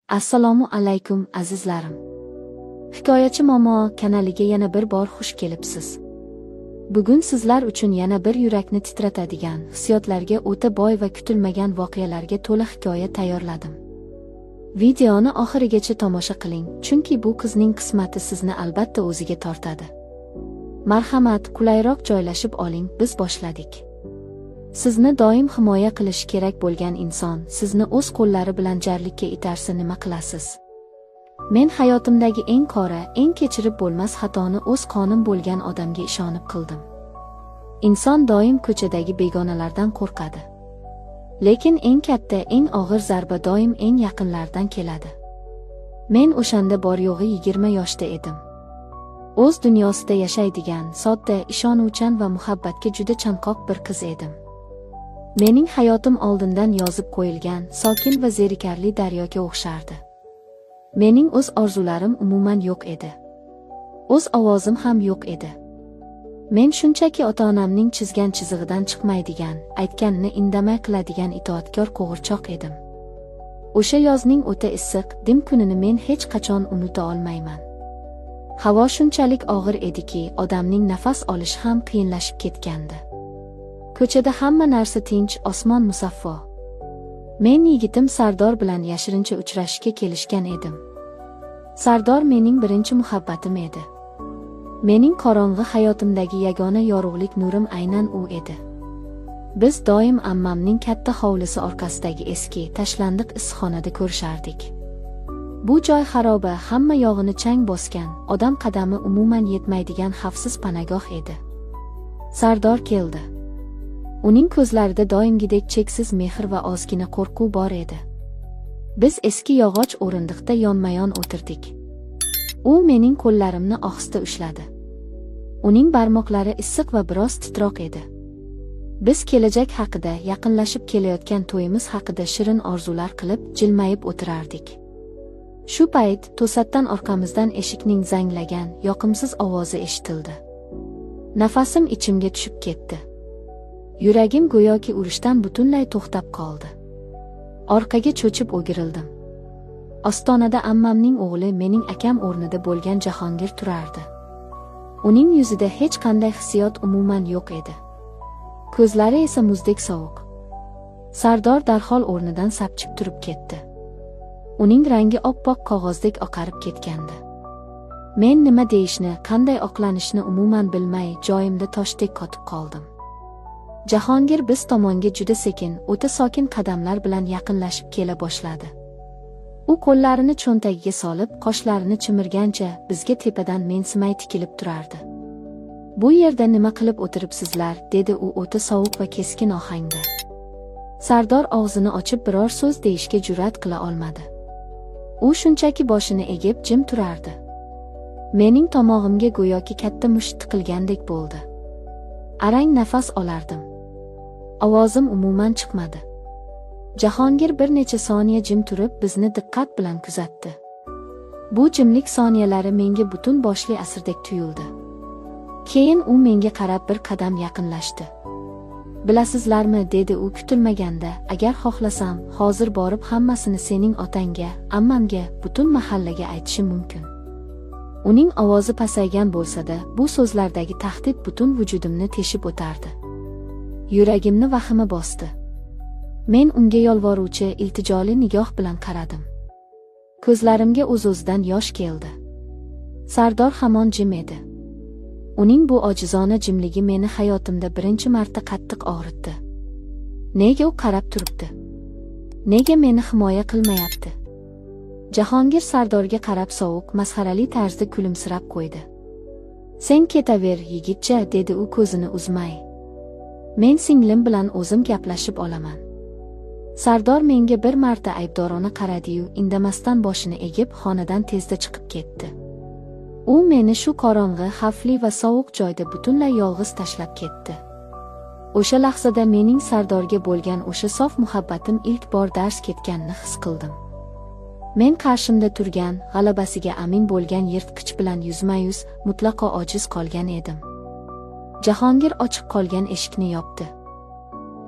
Assalomu alaykum azizlarim. Hikoyachi Momo kanaliga yana bir bor xush kelibsiz. Bugun sizlar uchun yana bir yurakni titratadigan, hissiyotlarga o'ta boy va kutilmagan voqealarga to'la hikoya tayyorladim. Videoni oxirigacha tomosha qiling, chunki bu qizning qismati sizni albatta o'ziga tortadi. Marhamat, qulayroq joylashib oling, biz boshladik. Sizni doim himoya qilish kerak bo'lgan inson sizni o'z qo'llari bilan jarlikka itarsa nima qilasiz? Men hayotimdagi eng qora, eng kechirib bo'lmas xatoni o'z qonim bo'lgan odamga ishonib qildim. Inson doim ko'chadagi begonalardan qo'rqadi. Lekin eng katta, eng og'ir zarba doim eng yaqinlardan keladi. Men o'shanda bor yo'g'i 20 yoshda edim. O'z dunyosida yashaydigan, sodda, ishonuvchan va muhabbatga juda chanqoq bir qiz edim. Mening hayotim oldindan yozib qo'yilgan, sokin va zerikarli daryoga o'xshardi. Mening o'z orzularim umuman yo'q edi. O'z ovozim ham yo'q edi. Men shunchaki ota-onamning chizgan chizig'idan chiqmaydigan, aytganini indamay qiladigan itoatkor qo'g'irchoq edim. O'sha yozning o'ta issiq, dim kunini men hech qachon unuta olmayman. Havo shunchalik og'ir ediki, odamning nafas olishi ham qiyinlashib ketgandi. Ko'chada hamma narsa tinch, osmon musaffo. Men yigitim Sardor bilan yashirincha uchrashishga kelishgan edim. Sardor mening birinchi muhabbatim edi. Mening qorong'i hayotimdagi yagona yorug'lik nurim aynan u edi. Biz doim ammamning katta hovlisi orqasidagi eski, tashlandiq issiqxonada ko'rishardik. Bu joy xaroba, hamma yog'ini chang bosgan, odam qadami umuman yetmaydigan xavfsiz panagoh edi. Sardor keldi. Uning ko'zlarida doimgidek cheksiz mehr va ozgina qo'rquv bor edi. Biz eski yog'och o'rindiqda yonma-yon o'tirdik. U mening qo'llarimni ohista ushladi. Uning barmoqlari issiq va biroz titroq edi. Biz kelajak haqida, yaqinlashib kelayotgan to'yimiz haqida shirin orzular qilib, jilmayib o'tirardik. Shu payt to'satdan orqamizdan eshikning zanglagan, yoqimsiz ovozi eshitildi. Nafasim ichimga tushib ketdi. Yuragim go'yoki urishdan butunlay to'xtab qoldi. Orqaga cho'chib o'girildim. Ostonada ammamning o'g'li, mening akam o'rnida bo'lgan Jahongir turardi. Uning yuzida hech qanday hissiyot umuman yo'q edi. Ko'zlari esa muzdek sovuq. Sardor darhol o'rnidan sapchib turib ketdi. Uning rangi oppoq qog'ozdek oqarib ketgandi. Men nima deyishni, qanday oqlanishni umuman bilmay, joyimda toshdek qotib qoldim. Jahongir biz tomonga juda sekin, o'ta sokin qadamlar bilan yaqinlashib kela boshladi. U qo'llarini cho'ntagiga solib, qoshlarini chimirgancha bizga tepadan mensimay tikilib turardi. "Bu yerda nima qilib o'tiribsizlar?" dedi u o'ta sovuq va keskin ohangda. Sardor og'zini ochib biror so'z deyishga jur'at qila olmadi. U shunchaki boshini egib jim turardi. Mening tomog'imga go'yoki katta musht tiqilgandek bo'ldi. Arang nafas olardim. Ovozim umuman chiqmadi. Jahongir bir necha soniya jim turib bizni diqqat bilan kuzatdi. Bu jimlik soniyalari menga butun boshli asrdek tuyuldi. Keyin u menga qarab bir qadam yaqinlashdi. "Bilasizlarmi?" dedi u kutilmaganda, "agar xohlasam, hozir borib hammasini sening otangga, ammamga, butun mahallaga aytishim mumkin." Uning ovozi pasaygan bo'lsa-da, bu so'zlardagi tahdid butun vujudimni teshib o'tardi. Yuragimni vahima bosdi. Men unga yolvoruvchi, iltijoli nigoh bilan qaradim. Ko'zlarimga o'z-o'zidan yosh keldi. Sardor hamon jim edi. Uning bu ojizona jimligi meni hayotimda birinchi marta qattiq og'ritdi. Nega u qarab turibdi? Nega meni himoya qilmayapti? Jahongir Sardorga qarab sovuq, masxarali tarzda kulimsirab qo'ydi. "Sen ketaver, yigitcha", dedi u ko'zini uzmay. "Men singlim bilan o'zim gaplashib olaman." Sardor menga bir marta aybdorona qaradi-yu, indamasdan boshini egib xonadan tezda chiqib ketdi. U meni shu qorong'i, xavfli va sovuq joyda butunlay yolg'iz tashlab ketdi. O'sha lahzada mening Sardorga bo'lgan o'sha sof muhabbatim ilk bor dars ketganini his qildim. Men qarshimda turgan, g'alabasiga amin bo'lgan yirtqich bilan yuzma-yuz, mutlaqo ojiz qolgan edim. Jahongir ochiq qolgan eshikni yopdi.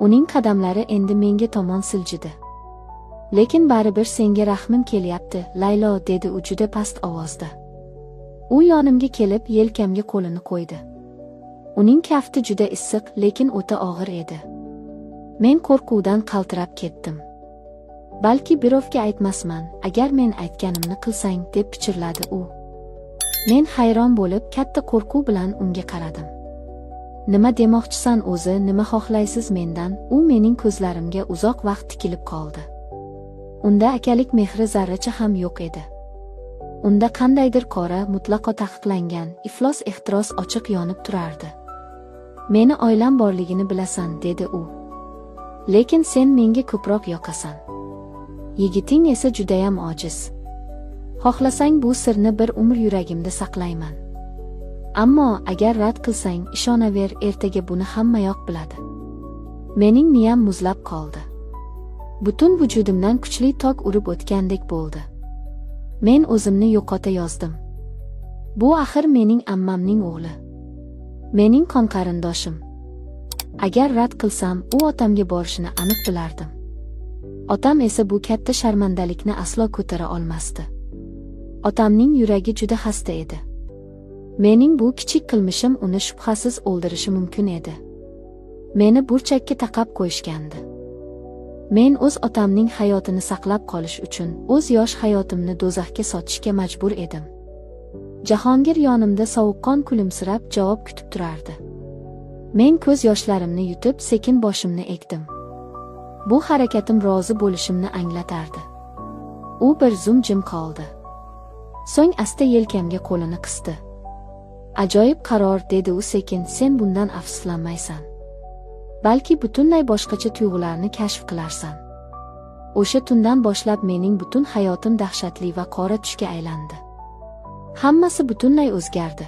Uning qadamlari endi menga tomon siljidi. Lekin baribir senga rahmim kelyapti, Laylo, dedi u juda past ovozda. U yonimga kelib, yelkamga qo'lini qo'ydi. Uning kafti juda issiq, lekin o'ta og'ir edi. Men qo'rquvdan qaltirab ketdim. Balki birovga aytmasman, agar men aytganimni qilsang, deb pichirladi u. Men hayron bo'lib, katta qo'rquv bilan unga qaradim. Nima demoqchisan o'zi, nima xohlaysiz mendan? U mening ko'zlarimga uzoq vaqt tikilib qoldi. Unda akalik mehri zarracha ham yo'q edi. Unda qandaydir qora, mutlaqo taqiqlangan, iflos ehtiros ochiq yonib turardi. Meni oilam borligini bilasan, dedi u. Lekin sen menga ko'proq yoqasan. Yigiting esa judayam ojiz. Xohlasang bu sirni bir umr yuragimda saqlayman. Ammo agar rad qilsang, ishonaver, ertaga buni hammayoq biladi. Mening miyam muzlab qoldi. Butun vujudimdan kuchli tok urib o'tgandek bo'ldi. Men o'zimni yo'qota yozdim. Bu axir mening ammamning o'g'li. Mening qon qarindoshim. Agar rad qilsam, u otamga borishini aniq bilardim. Otam esa bu katta sharmandalikni aslo ko'tara olmasdi. Otamning yuragi juda xasta edi. Mening bu kichik qilmishim uni shubhasiz o'ldirishi mumkin edi. Meni burchakka taqab qo'yishgandi. Men o'z otamning hayotini saqlab qolish uchun o'z yosh hayotimni do'zaxga sotishga majbur edim. Jahongir yonimda sovuqqon kulimsirab javob kutib turardi. Men ko'z yoshlarimni yutib, sekin boshimni egdim. Bu harakatim rozi bo'lishimni anglatardi. U bir zum jim qoldi. So'ng asta yelkamga qo'lini qisdi. Ajoyib qaror, dedi u sekin, sen bundan afsuslanmaysan. Balki butunlay boshqacha tuyg'ularni kashf qilarsan. O'sha tundan boshlab mening butun hayotim dahshatli va qora tushga aylandi. Hammasi butunlay o'zgardi.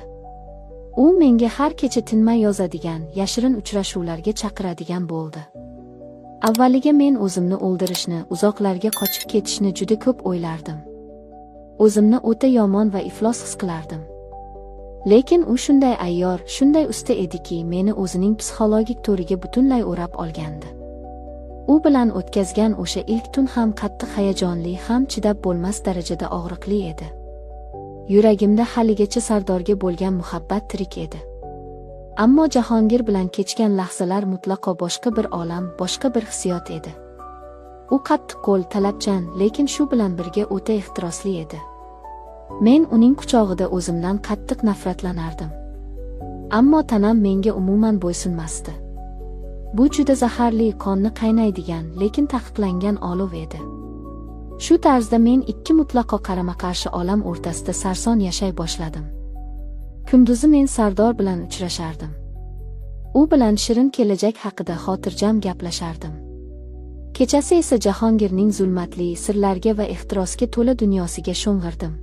U menga har kecha tinmay yozadigan, yashirin uchrashuvlarga chaqiradigan bo'ldi. Avvaliga men o'zimni o'ldirishni, uzoqlarga qochib ketishni juda ko'p o'ylardim. O'zimni o'ta yomon va iflos his qilardim. Lekin u shunday ayyor, shunday usta ediki, meni o'zining psixologik to'riga butunlay o'rab olgandi. U bilan o'tkazgan o'sha ilk tun ham qattiq hayajonli, ham chidab bo'lmas darajada og'riqli edi. Yuragimda haligacha Sardorga bo'lgan muhabbat tirik edi. Ammo Jahongir bilan kechgan lahzalar mutlaqo boshqa bir olam, boshqa bir hissiyot edi. U qattiq qo'l, talabchan, lekin shu bilan birga o'ta ehtirosli edi. Men uning quchog'ida o'zimdan qattiq nafratlanardim. Ammo tanam menga umuman bo'ysunmasdi. Bu juda zaharli, qonni qaynaydigan, lekin taqiqlangan olov edi. Shu tarzda men ikki mutlaqo qarama-qarshi olam o'rtasida sarson yashay boshladim. Kunduzi men Sardor bilan uchrashardim. U bilan shirin kelajak haqida xotirjam gaplashardim. Kechasi esa Jahongirning zulmatli, sirlarga va ehtirosga to'la dunyosiga sho'ng'irdim.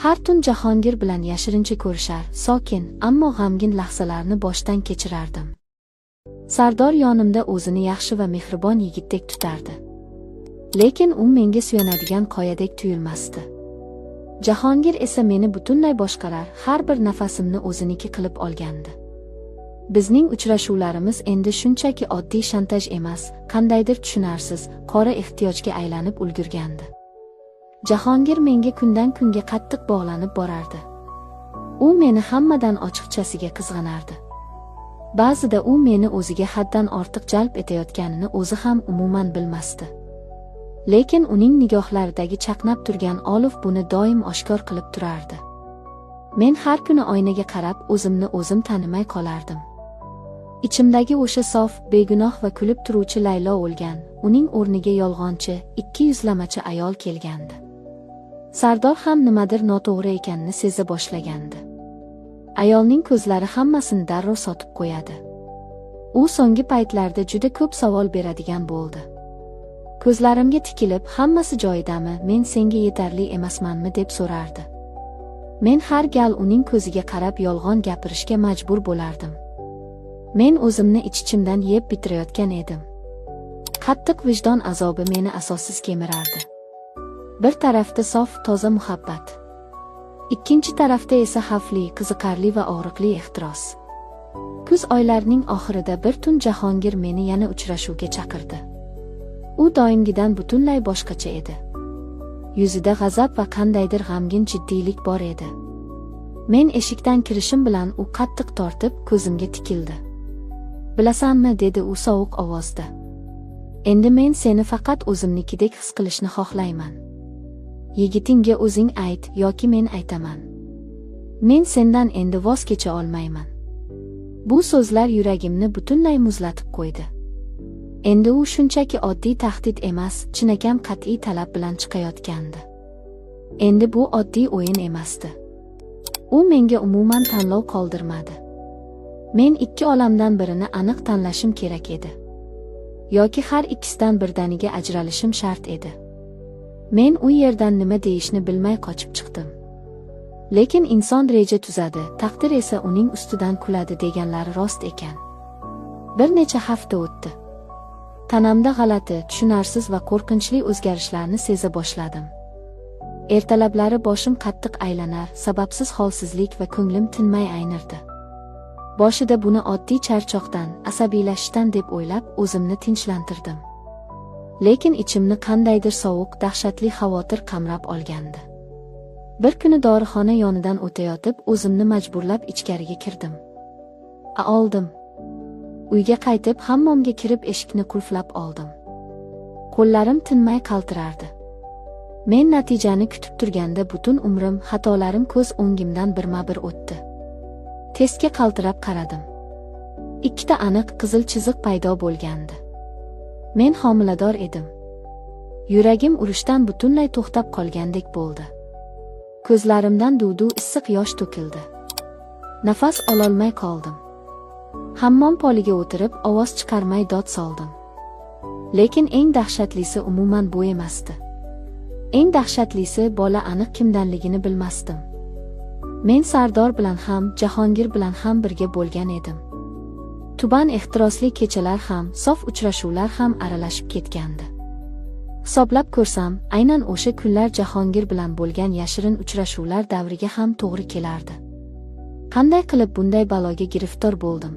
Har tun Jahongir bilan yashirincha ko'rishar, sokin, ammo g'amgin lahzalarni boshdan kechirardim. Sardor yonimda o'zini yaxshi va mehribon yigitdek tutardi. Lekin u menga suyanadigan qoyadek tuyulmasdi. Jahongir esa meni butunlay boshqarar, har bir nafasimni o'ziniki qilib olgandi. Bizning uchrashuvlarimiz endi shunchaki oddiy shantaj emas, qandaydir tushunarsiz, qora ehtiyojga aylanib ulgurgandi. Jahongir menga kundan kunga qattiq bog'lanib borardi. U meni hammadan ochiqchasiga qizg'anardi. Ba'zida u meni o'ziga haddan ortiq jalb etayotganini o'zi ham umuman bilmasdi. Lekin uning nigohlaridagi chaqnab turgan olov buni doim oshkor qilib turardi. Men har kuni oynaga qarab o'zimni o'zim tanimay qolardim. Ichimdagi o'sha sof, begunoh va kulib turuvchi Laylo o'lgan, uning o'rniga yolg'onchi, ikki yuzlamachi ayol kelgandi. Sardor ham nimadir noto'g'ri ekanini seza boshlagandi. Ayolning ko'zlari hammasini darrov sotib qo'yadi. U so'nggi paytlarda juda ko'p savol beradigan bo'ldi. Ko'zlarimga tikilib, hammasi joyidami, men senga yetarli emasmanmi deb so'rardi. Men har gal uning ko'ziga qarab yolg'on gapirishga majbur bo'lardim. Men o'zimni ich-ichimdan yeb bitirayotgan edim. Qattiq vijdon azobi meni asossiz kemirardi. Bir tarafda sof, toza muhabbat. Ikkinchi tarafda esa xavfli, qiziqarli va og'riqli ehtiros. Kuz oylarining oxirida bir tun Jahongir meni yana uchrashuvga chaqirdi. U doimgidan butunlay boshqacha edi. Yuzida g'azab va qandaydir g'amgin jiddiylik bor edi. Men eshikdan kirishim bilan u qattiq tortib, ko'zimga tikildi. "Bilasanmi?" dedi u sovuq ovozda. "Endi men seni faqat o'zimnikidek his qilishni xohlayman. Yigitingga o'zing ayt yoki men aytaman. Men sendan endi voz kecha olmayman." Bu so'zlar yuragimni butunlay muzlatib qo'ydi. Endi u shunchaki oddiy tahdid emas, chinakam qat'iy talab bilan chiqayotgandi. Endi bu oddiy o'yin emasdi. U menga umuman tanlov qoldirmadi. Men ikki olamdan birini aniq tanlashim kerak edi. Yoki har ikkisidan birdaniga ajralishim shart edi. Men u yerdan nima deyishni bilmay qochib chiqdim. Lekin inson reja tuzadi, taqdir esa uning ustidan kuladi deganlari rost ekan. Bir necha hafta o'tdi. Tanamda g'alati, tushunarsiz va qo'rqinchli o'zgarishlarni seza boshladim. Ertalablari boshim qattiq aylanar, sababsiz holsizlik va ko'nglim tinmay aynirdi. Boshida buni oddiy charchoqdan, asabiylashishdan deb o'ylab, o'zimni tinchlantirdim. Lekin ichimni qandaydir sovuq, dahshatli xavotir qamrab olgandi. Bir kuni dorixona yonidan o'tayotib, o'zimni majburlab ichkariga kirdim. Oldim. Uyga qaytib, hammomga kirib eshikni qulflab oldim. Qo'llarim tinmay qaltirardi. Men natijani kutib turganda butun umrim, xatolarim ko'z o'ngimdan birma-bir o'tdi. Testga qaltirab qaradim. Ikkita aniq qizil chiziq paydo bo'lgandi. Men homilador edim. Yuragim urishdan butunlay to'xtab qolgandek bo'ldi. Ko'zlarimdan duv-duv issiq yosh to'kildi. Nafas ololmay qoldim. Hammom poliga o'tirib, ovoz chiqarmay dod soldim. Lekin eng dahshatlisi umuman bu emasdi. Eng dahshatlisi bola aniq kimdanligini bilmasdim. Men Sardor bilan ham, Jahongir bilan ham birga bo'lgan edim. Tuban ehtirosli kechalar ham, sof uchrashuvlar ham aralashib ketgandi. Hisoblab ko'rsam, aynan o'sha kunlar Jahongir bilan bo'lgan yashirin uchrashuvlar davriga ham to'g'ri kelardi. Qanday qilib bunday baloga giriftor bo'ldim?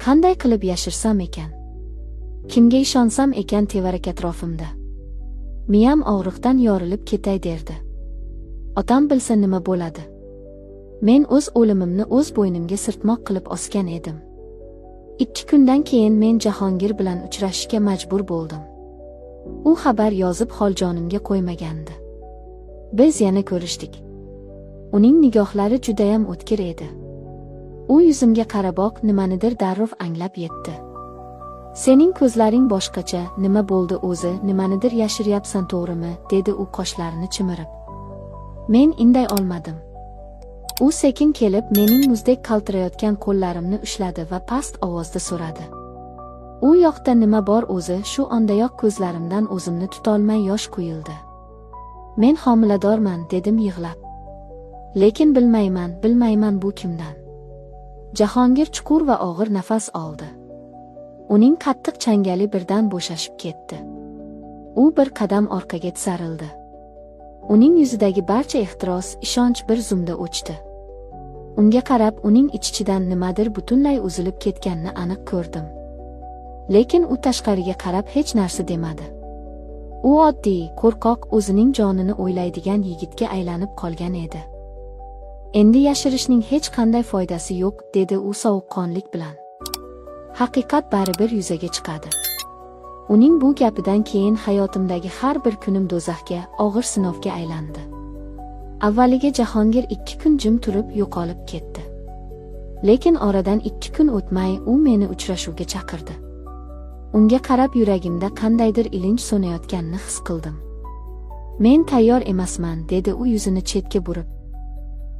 Qanday qilib yashirsam ekan? Kimga ishonsam ekan tevarak atrofimda? Miyam og'riqdan yorilib ketay derdi. Otam bilsa nima bo'ladi? Men o'z o'limimni o'z bo'ynimga sirtmoq qilib osgan edim. 2 kundan keyin men Jahongir bilan uchrashishga majbur bo'ldim. U xabar yozib holjonimga qo'ymagandi. Biz yana ko'rishdik. Uning nigohlari judayam o'tkir edi. U yuzimga qaraboq nimanidir darrov anglab yetdi. "Sening ko'zlaring boshqacha, nima bo'ldi o'zi, nimanidir yashiryapsan to'g'rimi?" dedi u qoshlarini chimirib. Men inday olmadim. U sekin kelib mening muzdek qaltirayotgan qo'llarimni ushladi va past ovozda so'radi. U yoqda nima bor o'zi? Shu ondayoq ko'zlarimdan o'zimni tutolmay yosh quyildi. "Men homiladorman" dedim yig'lab. "Lekin bilmayman bu kimdan?" Jahongir chuqur va og'ir nafas oldi. Uning qattiq changali birdan bo'shashib ketdi. U bir qadam orqaga tisarildi. Uning yuzidagi barcha ehtiros, ishonch bir zumda o'chdi. Unga qarab, uning ich-ichidan nimadir butunlay uzilib ketganini aniq ko'rdim. Lekin u tashqariga qarab hech narsa demadi. U oddiy, qo'rqoq, o'zining jonini o'ylaydigan yigitga aylanib qolgan edi. "Endi yashirishning hech qanday foydasi yo'q", dedi u sovuqqonlik bilan. "Haqiqat baribir yuzaga chiqadi." Uning bu gapidan keyin hayotimdagi har bir kunim do'zaxga, og'ir sinovga aylandi. Avvaliga Jahongir 2 kun jim turib yo'qolib ketdi. Lekin oradan 2 kun o'tmay u meni uchrashuvga chaqirdi. Unga qarab yuragimda qandaydir ilinj so'nayotganini his qildim. "Men tayyor emasman", dedi u yuzini chetga burib.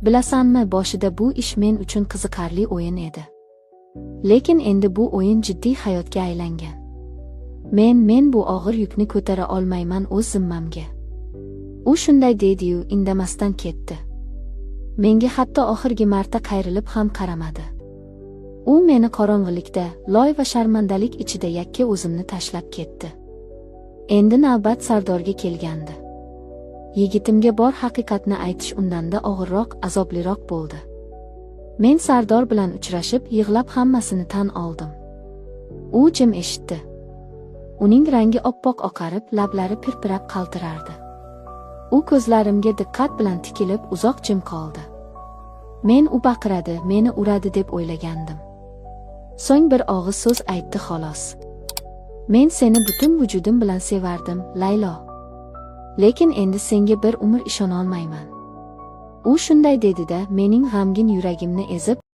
"Bilasanmi, boshida bu ish men uchun qiziqarli o'yin edi. Lekin endi bu o'yin jiddiy hayotga aylangan. Men bu og'ir yukni ko'tara olmayman o'z zimmamga." U shunday dedi-yu, indamasdan ketdi. Menga hatto oxirgi marta qayrilib ham qaramadi. U meni qorong'ilikda, loy va sharmandalik ichida yakka o'zimni tashlab ketdi. Endi navbat Sardorga kelgandi. Yigitimga bor haqiqatni aytish undanda og'irroq, azobliroq bo'ldi. Men Sardor bilan uchrashib, yig'lab hammasini tan oldim. U jim eshitdi. Uning rangi oppoq oqarib, lablari pirpirab qaltirardi. U ko'zlarimga diqqat bilan tikilib, uzoq jim qoldi. Men u baqiradi, meni uradi deb o'ylagandim. So'ng bir og'iz so'z aytdi xolos. Men seni butun vujudim bilan sevardim, Laylo. Lekin endi senga bir umr ishona olmayman. U shunday dedi-da, mening g'amgin yuragimni ezib,